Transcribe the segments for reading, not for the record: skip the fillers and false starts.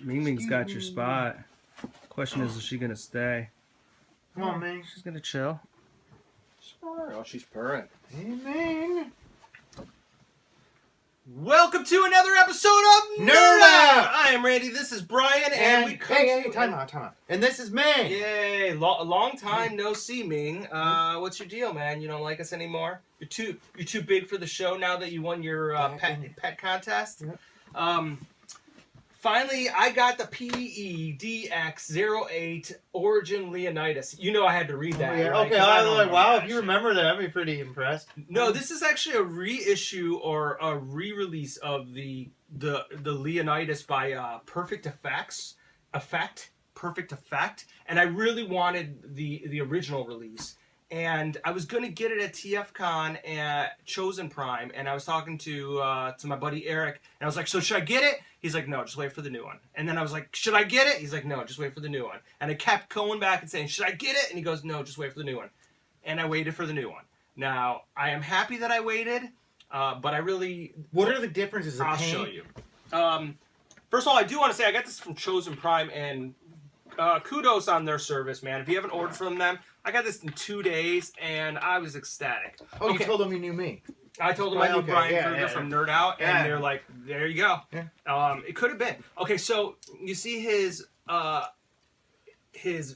Ming Ming's got your spot. Question is she gonna stay? Come on, Ming. She's gonna chill. Oh, she's purring. Hey, Ming. Welcome to another episode of NERDOUT! I am Randy. This is Brian, and we come hey, to time out. And this is Ming. Yay! Long time no see, Ming. What's your deal, man? You don't like us anymore? You're too big for the show now that you won your pet contest. Yep. Finally, I got the PE DX08 Origin Leonidas. You know I had to read that. Yeah, right? okay, I was like, wow, if you remember that, I'd be pretty impressed. No, this is actually a reissue or a re-release of the Leonidas by Perfect Effect, and I really wanted the original release. And I was gonna get it at TFCon at Chosen Prime, and I was talking to my buddy Eric, and I was like, "So should I get it?" He's like, "No, just wait for the new one." And then I was like, "Should I get it?" He's like, "No, just wait for the new one." And I kept going back and saying, "Should I get it?" And he goes, "No, just wait for the new one." And I waited for the new one. Now I am happy that I waited, but I really. What are the differences? I'll show you. First of all, I do want to say I got this from Chosen Prime, and kudos on their service, man. If you haven't ordered from them, I got this in 2 days, and I was ecstatic. Oh, okay. You told them you knew me. I told them I knew Brian Krueger from NERDOUT, and they're like, "There you go." Yeah. It could have been. Okay, so you see his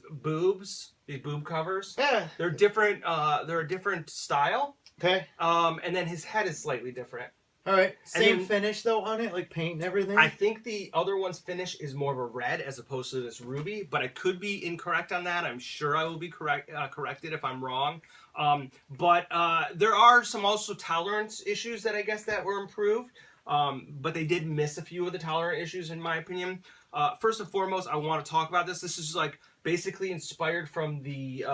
boobs, these boob covers. Yeah. They're different. They're a different style. Okay. And then his head is slightly different. All right. Same then, finish though on it, like paint and everything. I think the other one's finish is more of a red as opposed to this ruby, but I could be incorrect on that. I'm sure I will be corrected if I'm wrong. But there are some also tolerance issues that I guess that were improved. But they did miss a few of the tolerant issues in my opinion. First and foremost, I want to talk about this. This is like basically inspired from the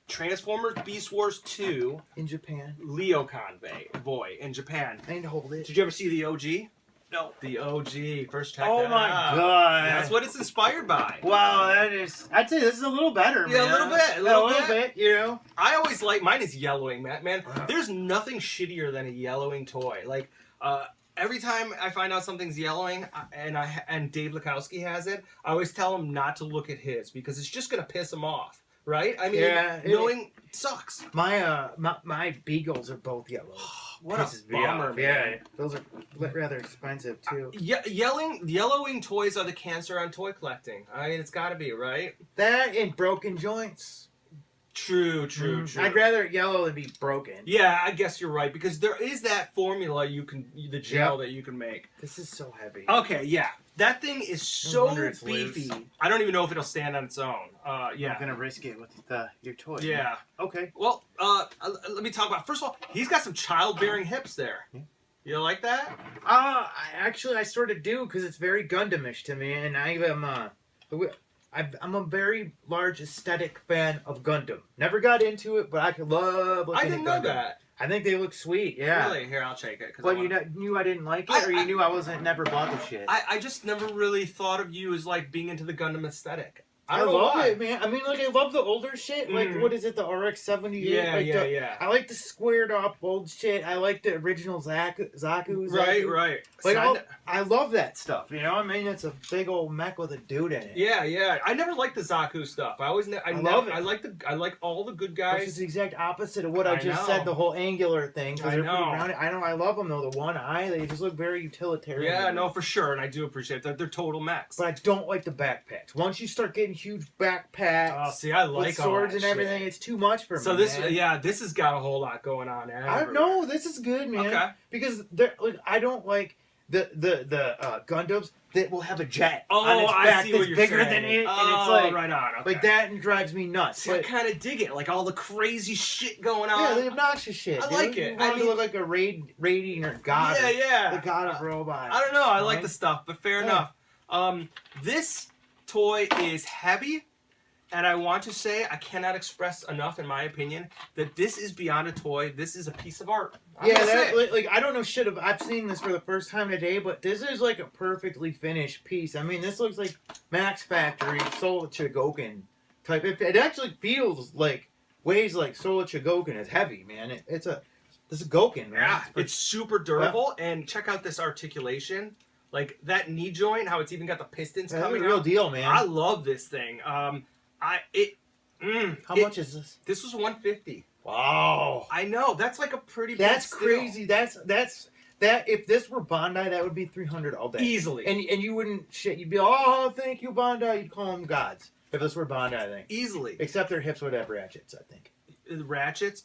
Transformers Beast Wars 2 in Japan. Leo Convoy in Japan. I need to hold it. Did you ever see the OG? No. The OG. First check Oh that my out. god. That's what it's inspired by. Wow, that is. I'd say this is a little better, Yeah, man. a little bit. A little bit, you know. I always like mine is yellowing, man. Wow. There's nothing shittier than a yellowing toy. Like every time I find out something's yellowing and Dave Lukowski has it, I always tell him not to look at his because it's just gonna piss him off. Right? I mean, knowing sucks. My beagles are both yellow. What a bummer, man. Yeah, those are rather expensive too. Yellowing toys are the cancer on toy collecting. I mean, it's got to be, right? That and broken joints. True. I'd rather it yellow than be broken. Yeah, I guess you're right because there is that formula the gel that you can make. This is so heavy. Okay, yeah. That thing is so beefy. Loose. I don't even know if it'll stand on its own. Yeah. I'm gonna risk it with your toy. Yeah. Okay. Well, let me talk about. First of all, he's got some childbearing hips there. Yeah. You like that? I sort of do because it's very Gundamish to me, and I'm a very large aesthetic fan of Gundam. Never got into it, but I could love looking I didn't at Gundam. know that. I think they look sweet, yeah. Really? Here, I'll take it. Well, you knew I didn't like it, or you knew I never bought the shit? I just never really thought of you as like being into the Gundam aesthetic. I love it, man. I mean, like, I love the older shit. Like, what is it, the RX-78? Yeah. I like the squared up old shit. I like the original Zaku. Right. Like, I love that stuff, you know? I mean, it's a big old mech with a dude in it. Yeah. I never liked the Zaku stuff. I love it. I like all the good guys. Which is the exact opposite of what I just said, the whole angular thing. I know. I love them, though. The one eye, they just look very utilitarian. Yeah, no, for sure. And I do appreciate that. They're total mechs. But I don't like the backpacks. Once you start getting huge backpacks I like with swords and everything, it's too much for me. So this has got a whole lot going on. No, this is good, man. Okay. Because I don't like the Gundams that will have a jet on its I back see that's what you're bigger saying. than it, and Oh, it's like right on. Okay. like that, and drives me nuts. See, I kind of dig it, like all the crazy shit going on. Yeah, the obnoxious shit. I like it. I look like a raiding or god. Yeah. The god of robots. I don't know. I like the stuff, but fair enough. This toy is heavy. And I want to say, I cannot express enough, in my opinion, that this is beyond a toy. This is a piece of art. I don't know shit about. I've seen this for the first time today, but this is like a perfectly finished piece. I mean, this looks like Max Factory Soul Chogokin type. It actually feels like weighs like Soul Chogokin. It's heavy, man. This is Gokin, man. Yeah, it's super durable. And check out this articulation. Like that knee joint, how it's even got the pistons That's coming a real out. deal, man. I love this thing. How much is this? This was $150. Wow. I know that's like a pretty. That's big crazy. That's that. If this were Bondi, that would be $300 all day. Easily. And you wouldn't shit. You'd be, oh, thank you, Bondi. You'd call them gods. If this were Bondi, I think. Easily. Except their hips would have ratchets, I think. Ratchets?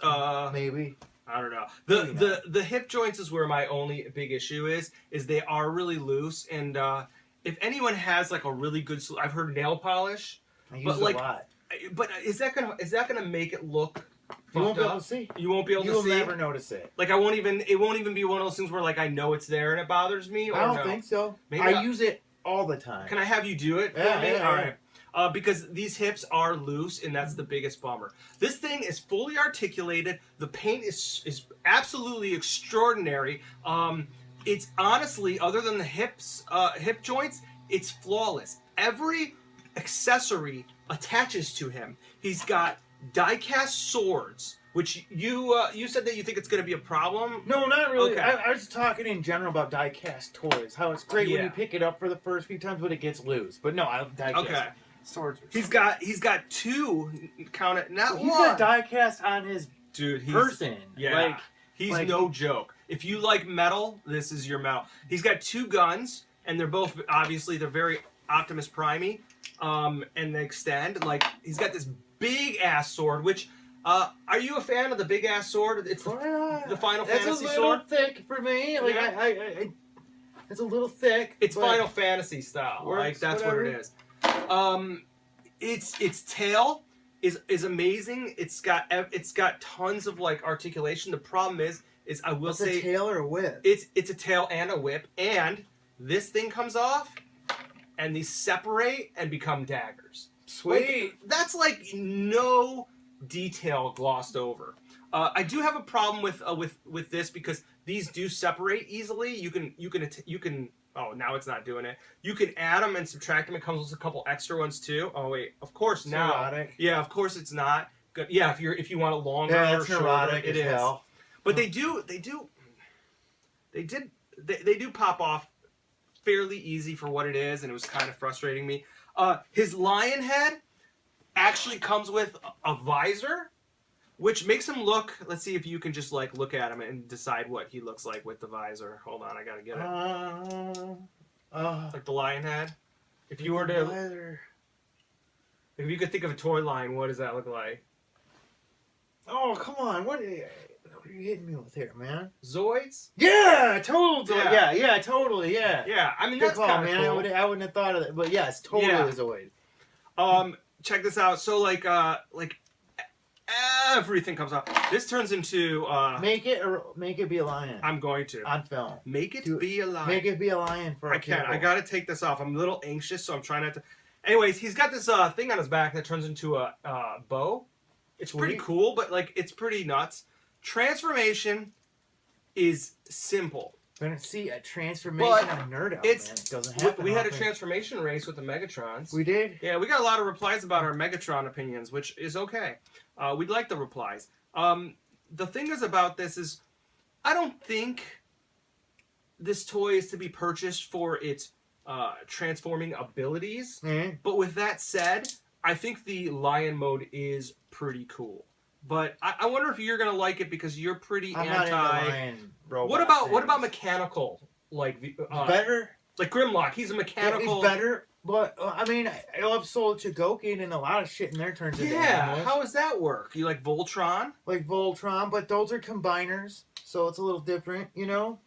Maybe. I don't know. The hip joints is where my only big issue is they are really loose, and if anyone has like a really good, I've heard nail polish. I use it a lot. But is that gonna make it look? You won't be able up? to see. You won't be able to see. You'll never notice it. Like it won't even be one of those things where like I know it's there and it bothers me. Or I don't no? think so. Maybe I use it all the time. Can I have you do it for me? Yeah. All right. Because these hips are loose, and that's the biggest bummer. This thing is fully articulated. The paint is absolutely extraordinary. It's honestly, other than the hip joints, it's flawless. Every accessory attaches to him. He's got Diecast Swords, which you said that you think it's going to be a problem. No, not really. Okay. I was talking in general about diecast toys. How it's great when Yeah. you pick it up for the first few times, but it gets loose. But no, I diecast. Okay. Swords. He's got two. Count it. Not He's one. got diecast on his Dude, person. Yeah. He's like- no joke. If you like metal, this is your metal. He's got two guns, and they're both obviously they're very Optimus Prime-y, and they extend. Like he's got this big ass sword. Which are you a fan of the big ass sword? It's the Final Fantasy It's a sword. little thick for me. Like Yeah. I it's a little thick. It's but Final Fantasy style. works, Like that's whatever. what it is. Its tail is amazing. It's got tons of like articulation. The problem is I will What's say a tail or a whip? it's a tail and a whip, and this thing comes off, and these separate and become daggers. Sweet. Like, that's like no detail glossed over. I do have a problem with this because these do separate easily. You can. Oh, now it's not doing it. You can add them and subtract them. It comes with a couple extra ones too. Oh wait, of course It's now. neurotic. Yeah, of course it's not. Good. Yeah, if you want it longer Yeah, or that's shorter, neurotic it as is. hell. But they do pop off fairly easy for what it is, and it was kind of frustrating me. His lion head actually comes with a visor, which makes him look. Let's see if you can just like look at him and decide what he looks like with the visor. Hold on, I gotta get it. Like the lion head. If you were to, if you could think of a toy line, what does that look like? Oh, come on. What are you hitting me with here, man? Zoids? Yeah, totally. Yeah. Yeah, totally. Yeah. Yeah, I mean Good that's call, kind of man. cool. I wouldn't have thought of that. But yes, totally Yeah. a Zoid. Check this out. So like everything comes off. This turns into make Make it be a lion. I'm going to On film. make it Do it. be a lion. Make it be a lion for I our can't. people. I gotta take this off. I'm a little anxious, so I'm trying not to. Anyways, he's got this thing on his back that turns into a bow. It's pretty Sweet. cool, but like it's pretty nuts. Transformation is simple. Gonna see a transformation But on NERDOUT, it's- man. It doesn't happen. We had a often. transformation race with the Megatrons. We did? Yeah, we got a lot of replies about our Megatron opinions, which is okay. We'd like the replies. The thing is about this is, I don't think this toy is to be purchased for its transforming abilities. Mm-hmm. But with that said, I think the lion mode is pretty cool. But I wonder if you're gonna like it because you're pretty I'm not into anti. lion robot What about things. mechanical like Better? like Grimlock? He's a mechanical. It's better, but I mean, I love Soul Chogokin and a lot of shit in there turns into Yeah, animals. how does that work? You like Voltron? Like Voltron, but those are combiners, so it's a little different, you know?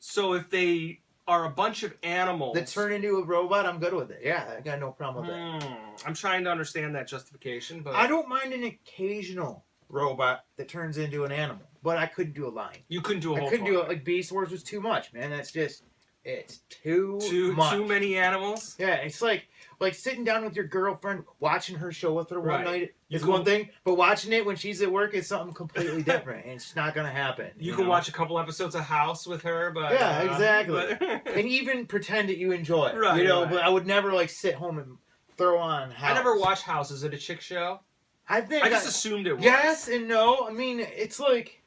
So if they are a bunch of animals That turn into a robot, I'm good with it. Yeah, I got no problem with that. I'm trying to understand that justification, but I don't mind an occasional robot that turns into an animal, but I couldn't do a lion. you couldn't do a I whole couldn't toy. do it. Like Beast Wars was too much, man. That's just, it's too much. Too many animals. Yeah, it's like sitting down with your girlfriend, watching her show with her one Right. night You is can- one thing, but watching it when she's at work is something completely different, and it's not gonna happen. You can know? watch a couple episodes of House with her, but Yeah, exactly. but- and even pretend that you enjoy it, Right, you know. right. But I would never like sit home and throw on House. I never watched House. Is it a chick show? I think I just assumed it was. yes and no. I mean, it's like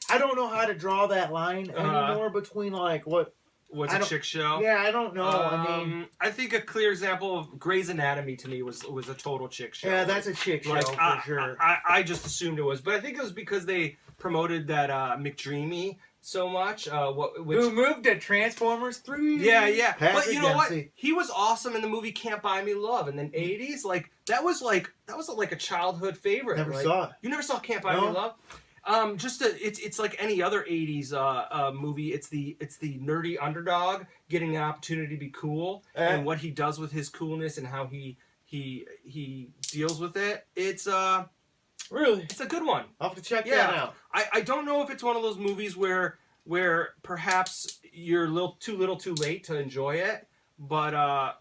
I don't know how to draw that line Uh-huh. anymore between like what was a chick show. Yeah, I don't know. I mean, I think a clear example of Grey's Anatomy to me was a total chick show. yeah, that's a chick show for sure. I just assumed it was, but I think it was because they promoted that McDreamy so much. Who moved to Transformers 3? Yeah. Patrick But you know Dempsey. what? He was awesome in the movie Can't Buy Me Love, and then '80s, like that was like a childhood favorite. Never like, saw it. You never saw Can't Buy Me Love? It's like any other '80s movie. It's the nerdy underdog getting an opportunity to be cool, and what he does with his coolness and how he deals with it. It's Really? it's a good one. I'll have to check that out. I don't know if it's one of those movies where perhaps you're too little too late to enjoy it, but I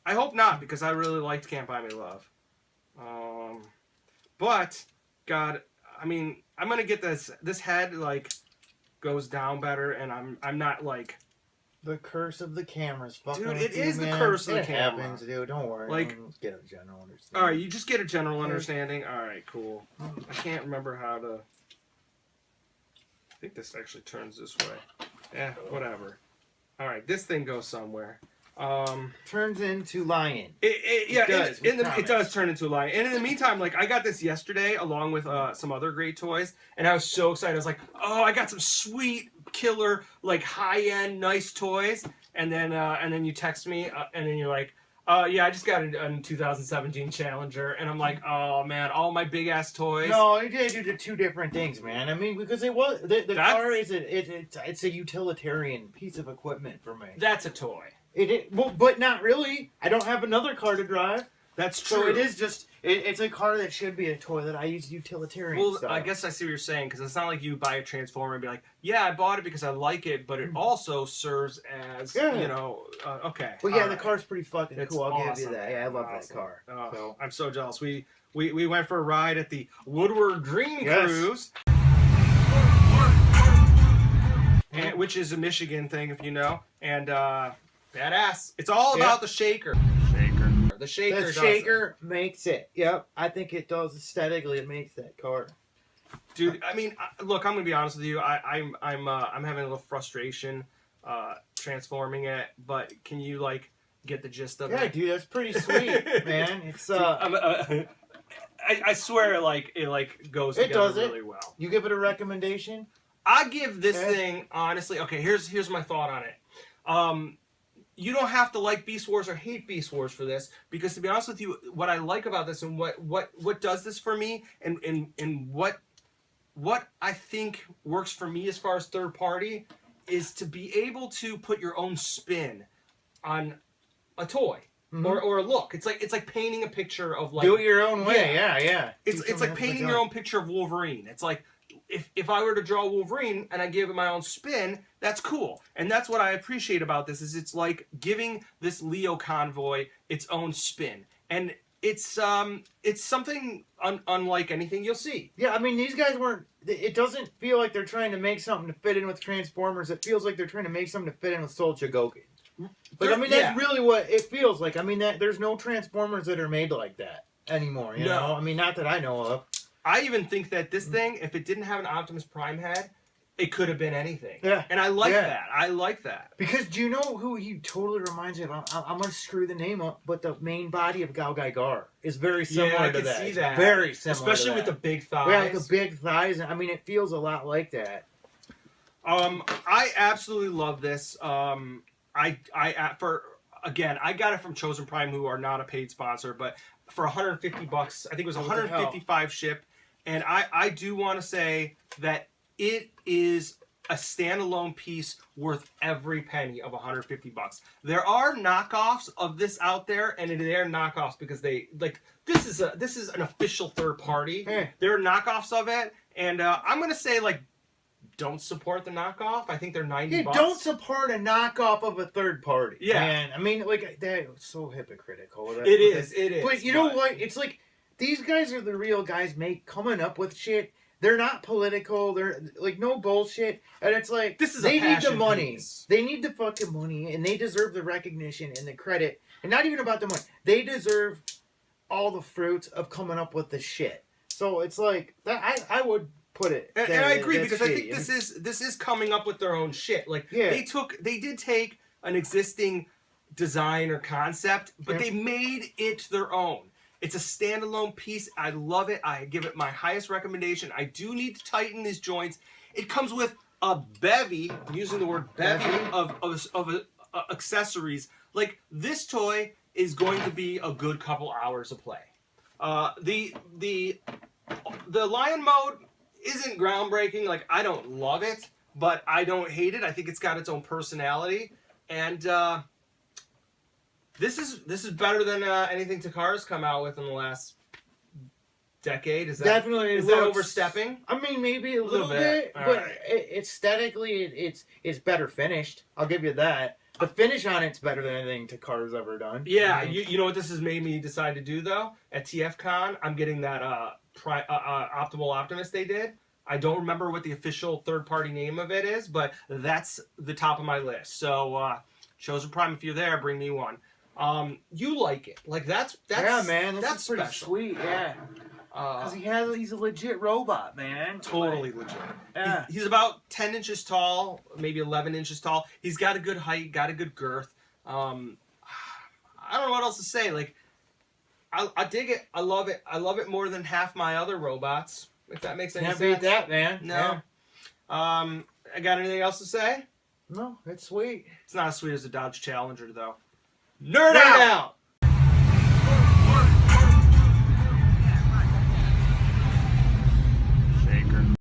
hope not, because I really liked Can't Buy Me Love. But God, I mean, I'm gonna get this head like goes down better, and I'm not like the curse of the cameras, fucking. Dude, it is the curse of the camera. It happens, dude. Don't worry. Like, let's get a general understanding. all right, you just get a general understanding. All right, cool. I can't remember how to. I think this actually turns this way. Yeah, whatever. All right, this thing goes somewhere. Turns into lion. It does turn into a lion. And in the meantime, like I got this yesterday along with some other great toys, and I was so excited. I was like, oh, I got some sweet killer like high end nice toys. And then you text me, and then you're like, yeah, I just got a 2017 Challenger, and I'm like, oh man, all my big ass toys. No, you did do two different things, man. I mean, because it was the car is it's a utilitarian piece of equipment for me. That's a toy. Well, but not really. I don't have another car to drive. That's true. So it is just it's a car that should be a toy that I use utilitarian. Well, stuff. I guess I see what you're saying, because it's not like you buy a Transformer and be like, yeah, I bought it because I like it, but it also serves as okay. Well, yeah, all the right. car's pretty fucking It's cool. I'll give awesome. you that. Yeah, I love Awesome. that car. Oh, So. I'm so jealous. We went for a ride at the Woodward Dream Yes. Cruise, which is a Michigan thing, if you know, and badass. It's all about the shaker. The shaker. The shaker makes it. Yep, I think it does aesthetically. It makes that car. Dude, I mean, look, I'm gonna be honest with you. I'm having a little frustration transforming it, but can you like get the gist of it? Yeah, dude, that's pretty sweet, man. It's I swear it goes together really well. You give it a recommendation? I give this thing, honestly, okay, here's my thought on it. You don't have to like Beast Wars or hate Beast Wars for this, because to be honest with you, what I like about this and what does this for me and what I think works for me as far as third party is to be able to put your own spin on a toy. Mm-hmm. Or a look. It's like painting a picture of like do it your own way. Yeah. It's like painting your own picture of Wolverine. It's like if I were to draw Wolverine and I give it my own spin, that's cool. And that's what I appreciate about this is it's like giving this Leo convoy its own spin. And it's something unlike anything you'll see. Yeah, I mean, these guys weren't. It doesn't feel like they're trying to make something to fit in with Transformers. It feels like they're trying to make something to fit in with Soul Chogokin. But I mean, that's really what it feels like. I mean, there's no Transformers that are made like that anymore. You know, I mean, not that I know of. I even think that this thing, if it didn't have an Optimus Prime head, it could have been anything. Yeah. And I like that. I like that. Because do you know who he totally reminds me of? I'm going to screw the name up, but the main body of Gal Gaigar is very similar to that. I can see that. Very similar. Especially with the big thighs. Yeah, with the big thighs. I mean, it feels a lot like that. I absolutely love this. I got it from Chosen Prime, who are not a paid sponsor, but for $150, I think it was 155 ship, and I do want to say that it is a standalone piece worth every penny of $150. There are knockoffs of this out there, and they're knockoffs because they like this is an official third party. Hey. There are knockoffs of it, and I'm gonna say like, don't support the knockoff. I think they're $90. Yeah, don't support a knockoff of a third party. Yeah. Man, I mean, like, that's so hypocritical. It is. But you know what? It's like, these guys are the real guys coming up with shit. They're not political. They're, like, no bullshit. And it's like, this is they need the money. Piece. They need the fucking money, and they deserve the recognition and the credit. And not even about the money. They deserve all the fruits of coming up with the shit. So it's like, that. I would put it. And there. I agree, That's because I key. think this is coming up with their own shit. Like Yeah. they did take an existing design or concept, but Yeah. they made it their own. It's a standalone piece. I love it. I give it my highest recommendation. I do need to tighten these joints. It comes with a bevy, I'm using the word bevy, of accessories. Like, this toy is going to be a good couple hours of play. The Lion mode isn't groundbreaking. Like, I don't love it, but I don't hate it. I think it's got its own personality, and this is better than anything Takara's come out with in the last decade. Is that Definitely, is that overstepping? I mean, maybe a little bit, All but right. aesthetically, it's better finished. I'll give you that. The finish on it's better than anything Takara's ever done. Yeah, Mhm. you know what this has made me decide to do though? At TFCon, I'm getting that Optimal Optimist they did. I don't remember what the official third-party name of it is, but that's the top of my list. So, Chosen Prime, if you're there, bring me one. You like it? Like that's yeah, man, that's is pretty special. sweet. Yeah, because he's a legit robot, man. Totally legit. Yeah. He's about 10 inches tall, maybe 11 inches tall. He's got a good height, got a good girth. I don't know what else to say. Like, I dig it. I love it. I love it more than half my other robots. If that makes any Can't sense. beat that, man. No. Yeah. I got anything else to say? No, it's sweet. It's not as sweet as the Dodge Challenger, though. Nerd out!